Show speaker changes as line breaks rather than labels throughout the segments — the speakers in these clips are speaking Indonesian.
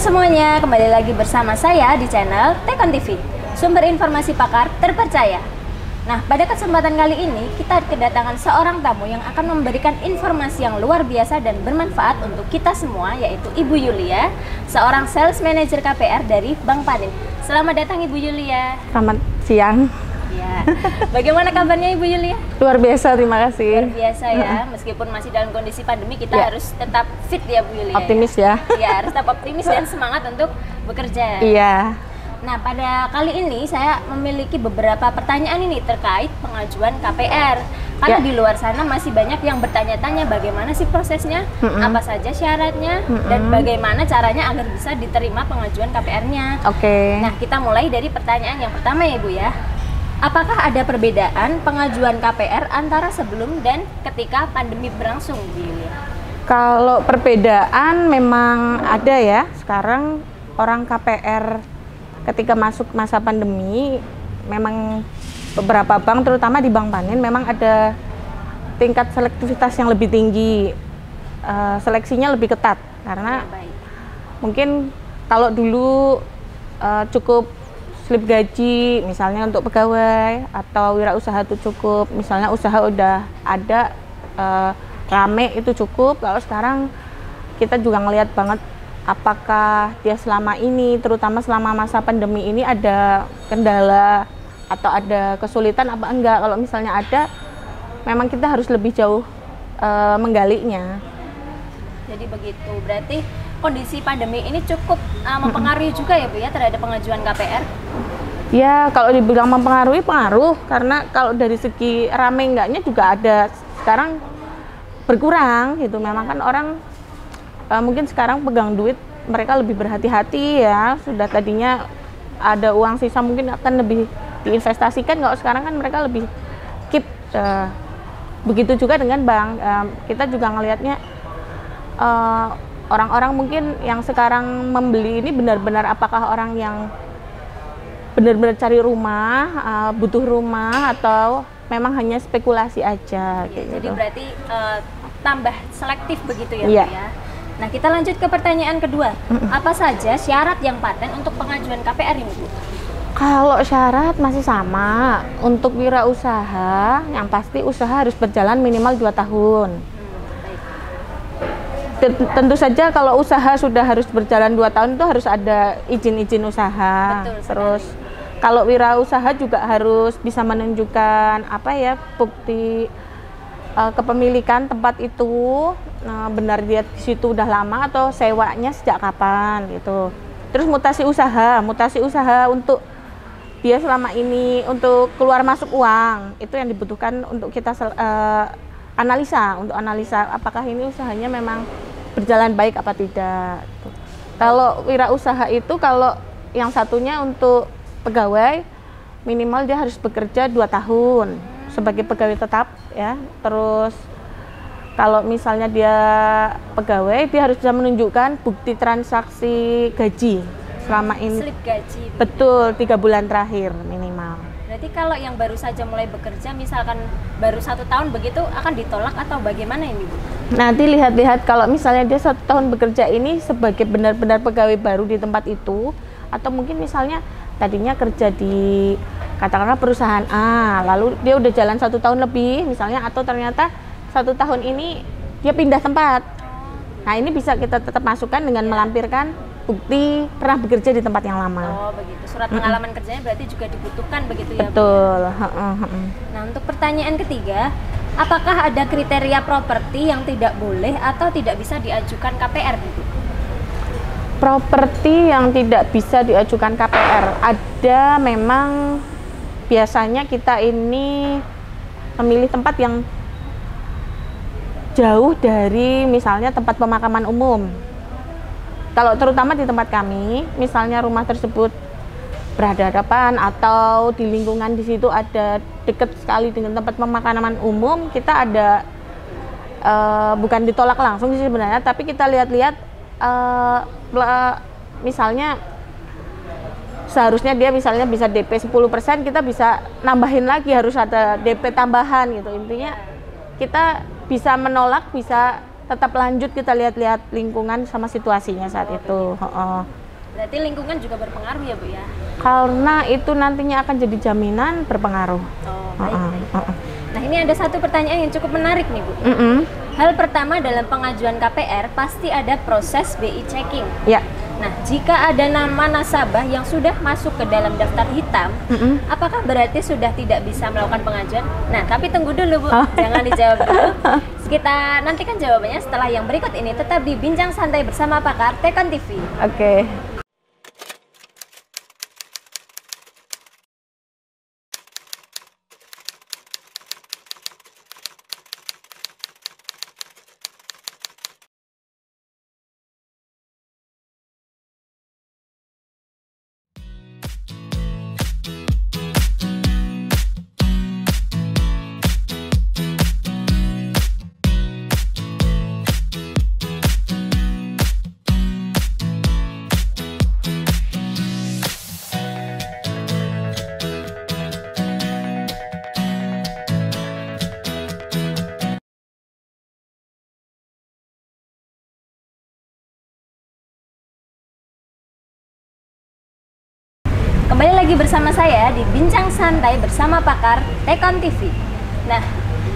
semuanya, kembali lagi bersama saya di channel Tekon TV, sumber informasi pakar terpercaya. Nah, pada kesempatan kali ini kita kedatangan seorang tamu yang akan memberikan informasi yang luar biasa dan bermanfaat untuk kita semua, yaitu Ibu Yulia, seorang sales manager KPR dari Bank Panin. Selamat datang Ibu Yulia.
Selamat siang.
Ya. Bagaimana kabarnya Ibu Yulia?
Luar biasa, terima kasih.
Luar biasa ya, meskipun masih dalam kondisi pandemi kita harus tetap fit ya Bu Yulia.
Optimis ya.
Ya, harus tetap optimis dan semangat untuk bekerja.
Iya.
Nah, pada kali ini saya memiliki beberapa pertanyaan ini terkait pengajuan KPR. Karena di luar sana masih banyak yang bertanya-tanya bagaimana sih prosesnya, apa saja syaratnya, dan bagaimana caranya agar bisa diterima pengajuan KPR-nya.
Oke.
Nah, kita mulai dari pertanyaan yang pertama ya Bu ya. Apakah ada perbedaan pengajuan KPR antara sebelum dan ketika pandemi berlangsung, Bu Yulia?
Kalau perbedaan memang ada ya. Sekarang orang KPR ketika masuk masa pandemi, memang beberapa bank, terutama di Bank Panin, memang ada tingkat selektivitas yang lebih tinggi. Seleksinya lebih ketat karena mungkin kalau dulu cukup slip gaji misalnya untuk pegawai atau wirausaha itu cukup, misalnya usaha udah ada rame itu cukup. Kalau sekarang kita juga ngelihat banget apakah dia selama ini, terutama selama masa pandemi ini, ada kendala atau ada kesulitan apa enggak. Kalau misalnya ada, memang kita harus lebih jauh menggalinya. Jadi
begitu, berarti kondisi pandemi ini cukup mempengaruhi juga ya Bu ya terhadap pengajuan KPR?
Ya, kalau dibilang mempengaruhi, pengaruh. Karena kalau dari segi rame enggaknya juga ada, sekarang berkurang gitu. Memang kan orang mungkin sekarang pegang duit, mereka lebih berhati-hati ya. Sudah tadinya ada uang sisa mungkin akan lebih diinvestasikan, kalau sekarang kan mereka lebih keep. Begitu juga dengan bank. Kita juga ngelihatnya orang-orang mungkin yang sekarang membeli ini benar-benar apakah orang yang benar-benar cari rumah, butuh rumah, atau memang hanya spekulasi aja.
Ya,
gitu.
Jadi berarti tambah selektif begitu ya Bu ya. Nah, kita lanjut ke pertanyaan kedua. Apa saja syarat yang paten untuk pengajuan KPR ini Bu?
Kalau syarat masih sama. Untuk wirausaha, yang pasti usaha harus berjalan minimal 2 tahun. Tentu saja kalau usaha sudah harus berjalan 2 tahun itu harus ada izin-izin usaha.
Betul,
terus kalau wirausaha juga harus bisa menunjukkan bukti kepemilikan tempat itu, benar dia di situ udah lama atau sewanya sejak kapan gitu. Terus mutasi usaha untuk dia selama ini untuk keluar masuk uang, itu yang dibutuhkan untuk kita analisa apakah ini usahanya memang berjalan baik apa tidak. Kalau wirausaha itu, kalau yang satunya untuk pegawai, minimal dia harus bekerja 2 tahun sebagai pegawai tetap ya. Terus kalau misalnya dia pegawai, dia harus bisa menunjukkan bukti transaksi gaji selama ini.
Slip gaji.
Betul, 3 bulan terakhir minimal.
Berarti kalau yang baru saja mulai bekerja, misalkan baru 1 tahun begitu, akan ditolak atau bagaimana ini Bu?
Nanti lihat-lihat, kalau misalnya dia 1 tahun bekerja ini sebagai benar-benar pegawai baru di tempat itu, atau mungkin misalnya tadinya kerja di katakanlah perusahaan A, lalu dia udah jalan 1 tahun lebih misalnya, atau ternyata 1 tahun ini dia pindah tempat. Nah, ini bisa kita tetap masukkan dengan melampirkan bukti pernah bekerja di tempat yang lama.
Oh begitu, surat pengalaman kerjanya berarti juga dibutuhkan begitu ya Bu?
Betul.
Nah, untuk pertanyaan ketiga, apakah ada kriteria properti yang tidak boleh atau tidak bisa diajukan KPR Bu?
Properti yang tidak bisa diajukan KPR ada. Memang biasanya kita ini memilih tempat yang jauh dari misalnya tempat pemakaman umum. Kalau terutama di tempat kami, misalnya rumah tersebut berhadapan atau di lingkungan di situ ada dekat sekali dengan tempat pemakaman umum, kita ada bukan ditolak langsung sih sebenarnya, tapi kita lihat-lihat misalnya seharusnya dia misalnya bisa DP 10%, kita bisa nambahin lagi, harus ada DP tambahan gitu. Intinya kita bisa menolak, bisa tetap lanjut, kita lihat-lihat lingkungan sama situasinya saat itu.
Berarti lingkungan juga berpengaruh ya Bu ya?
Karena itu nantinya akan jadi jaminan, berpengaruh.
Baik. Nah ini ada satu pertanyaan yang cukup menarik nih Bu. Hal pertama dalam pengajuan KPR pasti ada proses BI checking.
Ya.
Nah, jika ada nama nasabah yang sudah masuk ke dalam daftar hitam, apakah berarti sudah tidak bisa melakukan pengajuan? Nah, tapi tunggu dulu Bu, jangan dijawab dulu. Kita nantikan jawabannya setelah yang berikut ini. Tetap di Bincang Santai bersama Pakar Tekon TV.
Oke.
Kembali lagi bersama saya di Bincang Santai bersama Pakar Tekon TV. Nah,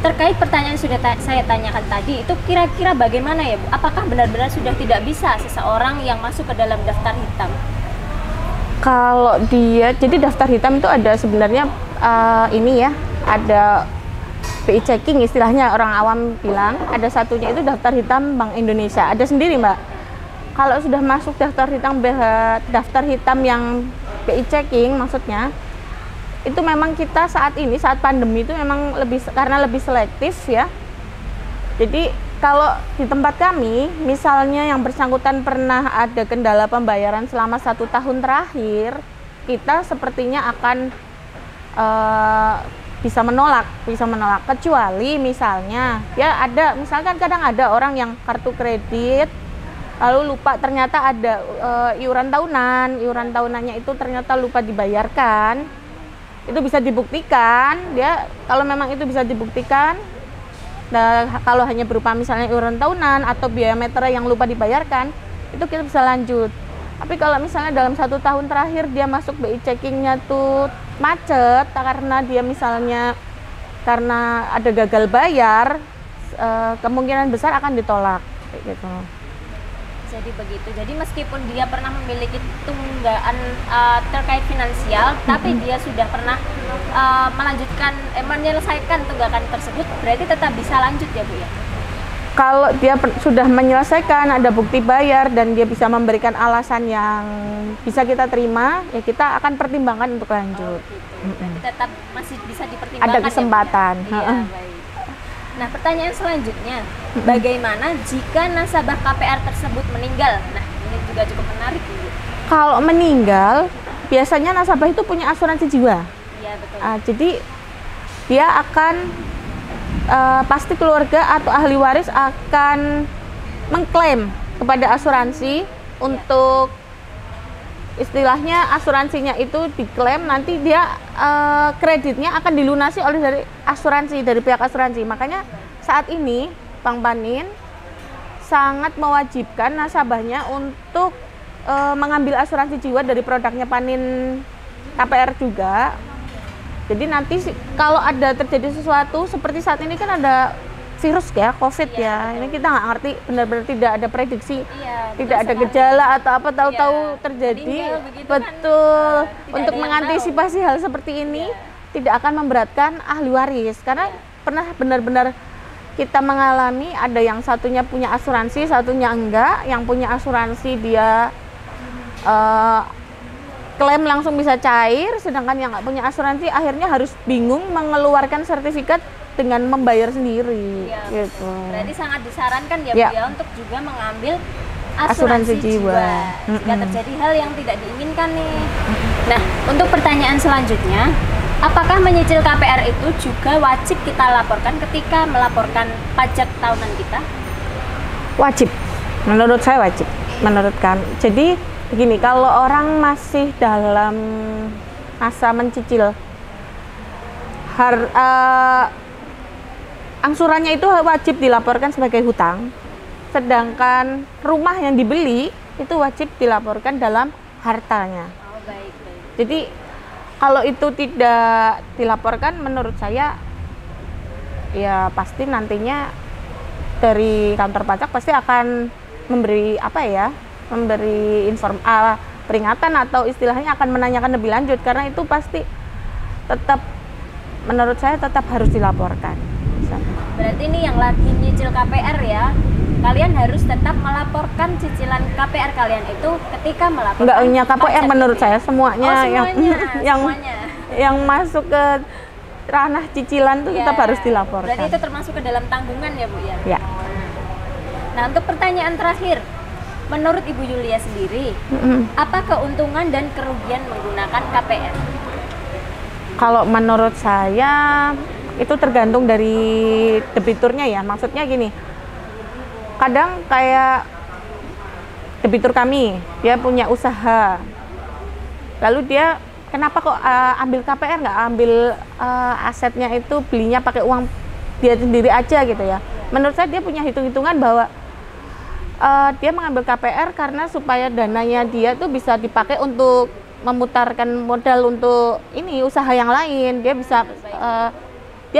terkait pertanyaan yang sudah saya tanyakan tadi, itu kira-kira bagaimana ya Bu? Apakah benar-benar sudah tidak bisa seseorang yang masuk ke dalam daftar hitam?
Kalau dia, jadi daftar hitam itu ada sebenarnya ini ya, ada BI checking istilahnya orang awam bilang, ada satunya itu daftar hitam Bank Indonesia, ada sendiri Mbak. Kalau sudah masuk daftar hitam yang BI checking maksudnya, itu memang kita saat ini, saat pandemi itu memang karena lebih selektif ya. Jadi kalau di tempat kami, misalnya yang bersangkutan pernah ada kendala pembayaran selama 1 tahun terakhir, kita sepertinya akan bisa menolak, kecuali misalnya ya ada, misalkan kadang ada orang yang kartu kredit lalu lupa, ternyata ada iuran tahunannya itu ternyata lupa dibayarkan, itu bisa dibuktikan dia, kalau memang itu bisa dibuktikan. Nah, kalau hanya berupa misalnya iuran tahunan atau biaya meter yang lupa dibayarkan, itu kita bisa lanjut. Tapi kalau misalnya dalam 1 tahun terakhir dia masuk BI checkingnya tuh macet karena dia misalnya karena ada gagal bayar, kemungkinan besar akan ditolak gitu.
Jadi begitu. Jadi meskipun dia pernah memiliki tunggakan terkait finansial, tapi dia sudah pernah menyelesaikan tunggakan tersebut, berarti tetap bisa lanjut ya Bu ya?
Kalau dia sudah menyelesaikan, ada bukti bayar dan dia bisa memberikan alasan yang bisa kita terima, ya kita akan pertimbangkan untuk lanjut.
Berarti tetap masih bisa dipertimbangkan.
Ada kesempatan.
Ya, iya, baik. Nah, pertanyaan selanjutnya, bagaimana jika nasabah KPR tersebut meninggal? Nah, ini juga cukup menarik.
Kalau meninggal, biasanya nasabah itu punya asuransi jiwa.
Iya, betul.
Jadi dia akan pasti keluarga atau ahli waris akan mengklaim kepada asuransi untuk istilahnya asuransinya itu diklaim, nanti dia kreditnya akan dilunasi oleh dari pihak asuransi. Makanya saat ini Bank Panin sangat mewajibkan nasabahnya untuk mengambil asuransi jiwa dari produknya Panin KPR juga. Jadi nanti kalau ada terjadi sesuatu seperti saat ini kan ada virus ya, COVID ya. Ini kita nggak ngerti, benar-benar tidak ada prediksi, tidak ada gejala atau apa, tahu-tahu terjadi. Betul. Untuk mengantisipasi hal seperti ini tidak akan memberatkan ahli waris, karena pernah benar-benar kita mengalami ada yang satunya punya asuransi, satunya enggak. Yang punya asuransi dia klaim langsung bisa cair, sedangkan yang nggak punya asuransi akhirnya harus bingung mengeluarkan sertifikat dengan membayar sendiri. Gitu.
Berarti sangat disarankan ya Bu ya untuk juga mengambil asuransi jiwa jika terjadi hal yang tidak diinginkan nih. Nah, untuk pertanyaan selanjutnya, apakah menyicil KPR itu juga wajib kita laporkan ketika melaporkan pajak tahunan kita?
Wajib, menurut saya wajib. Menurut kami. Jadi begini, kalau orang masih dalam masa mencicil, angsurannya itu wajib dilaporkan sebagai hutang. Sedangkan rumah yang dibeli itu wajib dilaporkan dalam hartanya.
Oh, baik, baik.
Jadi kalau itu tidak dilaporkan, menurut saya ya pasti nantinya dari kantor pajak pasti akan memberi peringatan atau istilahnya akan menanyakan lebih lanjut, karena itu pasti tetap, menurut saya tetap harus dilaporkan.
Berarti ini yang lagi nyicil KPR ya, kalian harus tetap melaporkan cicilan KPR kalian itu ketika melaporkan.
Enggak hanya KPR, menurut saya semuanya,
semuanya.
yang masuk ke ranah cicilan itu tetap harus dilaporkan.
Berarti itu termasuk ke dalam tanggungan ya Bu ya?
Ya.
Nah, untuk pertanyaan terakhir, menurut Ibu Yulia sendiri, apa keuntungan dan kerugian menggunakan KPR?
Kalau menurut saya itu tergantung dari debiturnya ya. Maksudnya gini, kadang kayak debitur kami, dia punya usaha, lalu dia kenapa kok ambil KPR, nggak ambil asetnya itu belinya pakai uang dia sendiri aja gitu ya. Menurut saya dia punya hitung-hitungan bahwa dia mengambil KPR karena supaya dananya dia tuh bisa dipakai untuk memutarkan modal untuk ini usaha yang lain. Dia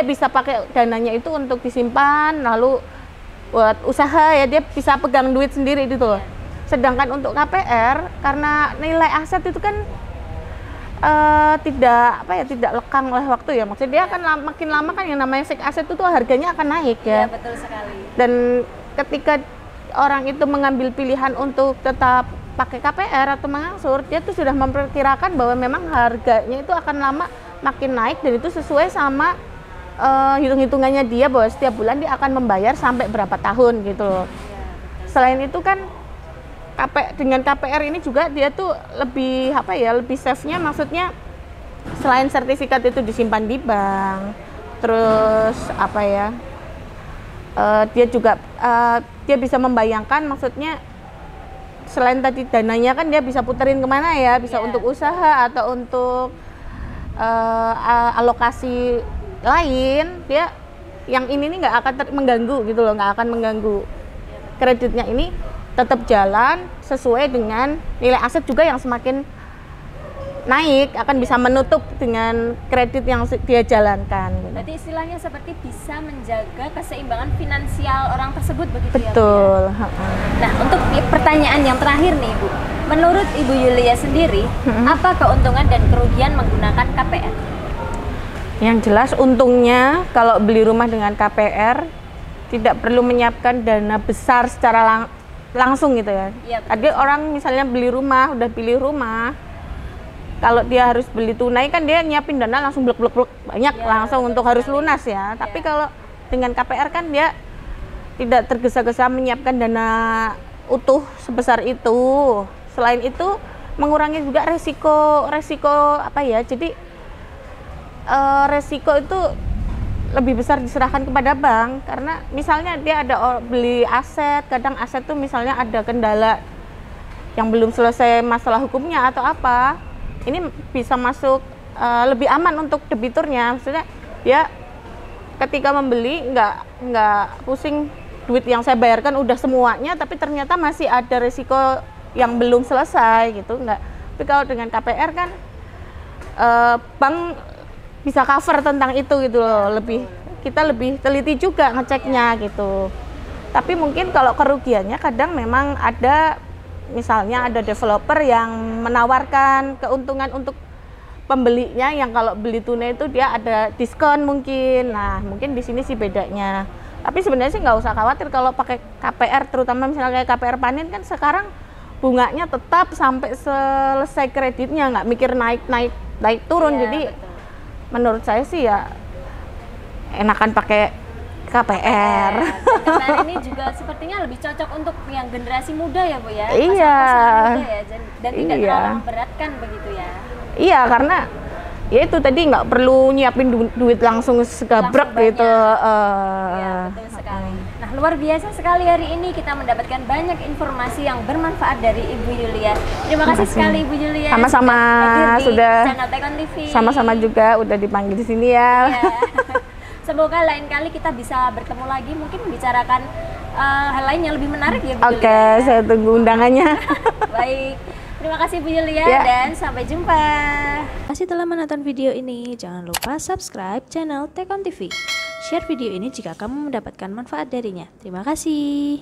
bisa pakai dananya itu untuk disimpan, lalu buat usaha ya, dia bisa pegang duit sendiri itu tuh. Sedangkan untuk KPR karena nilai aset itu kan tidak lekang oleh waktu ya. Maksudnya dia akan makin lama kan yang namanya fixed aset itu harganya akan naik ya.
Iya, betul sekali.
Dan ketika orang itu mengambil pilihan untuk tetap pakai KPR atau mengangsur, dia tuh sudah memperkirakan bahwa memang harganya itu akan lama makin naik, dan itu sesuai sama hitung-hitungannya dia bahwa setiap bulan dia akan membayar sampai berapa tahun gitu loh. Selain itu kan dengan KPR ini juga dia tuh lebih lebih safe-nya, maksudnya selain sertifikat itu disimpan di bank, terus dia juga dia bisa membayangkan, maksudnya selain tadi dananya kan dia bisa puterin kemana ya, bisa untuk usaha atau untuk alokasi lain, dia yang ini nih nggak akan mengganggu gitu loh, nggak akan mengganggu. Kreditnya ini tetap jalan sesuai dengan nilai aset juga yang semakin naik, akan bisa menutup dengan kredit yang dia jalankan gitu.
Berarti istilahnya seperti bisa menjaga keseimbangan finansial orang tersebut begitu ya?
Betul.
Nah, untuk pertanyaan yang terakhir nih Bu, menurut Ibu Yulia sendiri, apa keuntungan dan kerugian menggunakan KPR?
Yang jelas untungnya kalau beli rumah dengan KPR tidak perlu menyiapkan dana besar secara langsung gitu ya. Ada orang misalnya beli rumah, udah pilih rumah, kalau dia harus beli tunai kan dia nyiapin dana langsung blok banyak langsung untuk harus lunas ya. Tapi kalau dengan KPR kan dia tidak tergesa-gesa menyiapkan dana utuh sebesar itu. Selain itu mengurangi juga resiko jadi resiko itu lebih besar diserahkan kepada bank, karena misalnya dia ada beli aset, kadang aset tuh misalnya ada kendala yang belum selesai masalah hukumnya atau apa, ini bisa masuk lebih aman untuk debiturnya. Maksudnya dia ketika membeli nggak pusing duit yang saya bayarkan udah semuanya, tapi ternyata masih ada resiko yang belum selesai gitu, nggak. Tapi kalau dengan KPR kan bank bisa cover tentang itu gitu loh, kita lebih teliti juga ngeceknya gitu. Tapi mungkin kalau kerugiannya kadang memang ada, misalnya ada developer yang menawarkan keuntungan untuk pembelinya yang kalau beli tunai itu dia ada diskon mungkin. Nah, mungkin di sini sih bedanya. Tapi sebenarnya sih nggak usah khawatir kalau pakai KPR, terutama misalnya kayak KPR Panin kan sekarang bunganya tetap sampai selesai kreditnya, nggak mikir naik turun. Jadi betul. Menurut saya sih ya enakan pakai KPR.
Dan ini juga sepertinya lebih cocok untuk yang generasi muda ya Bu ya.
Iya.
Muda ya, dan tidak terlalu memberatkan begitu ya.
Iya, karena ya itu tadi nggak perlu nyiapin duit langsung segabrek gitu.
Iya, betul sekali. Nah, luar biasa sekali hari ini kita mendapatkan banyak informasi yang bermanfaat dari Ibu Yulia. Terima kasih sekali Ibu Yulia.
Sama-sama sudah
channel Tekon TV.
Sama-sama juga udah dipanggil di sini ya.
Iya. Semoga lain kali kita bisa bertemu lagi, mungkin membicarakan hal lain yang lebih menarik ya Bu
Oke,
Yulia.
saya tunggu undangannya.
Baik, terima kasih Bu Yulia
Ya.
dan sampai jumpa. Terima kasih telah menonton video ini. Jangan lupa subscribe channel Tekon TV. Share video ini jika kamu mendapatkan manfaat darinya. Terima kasih.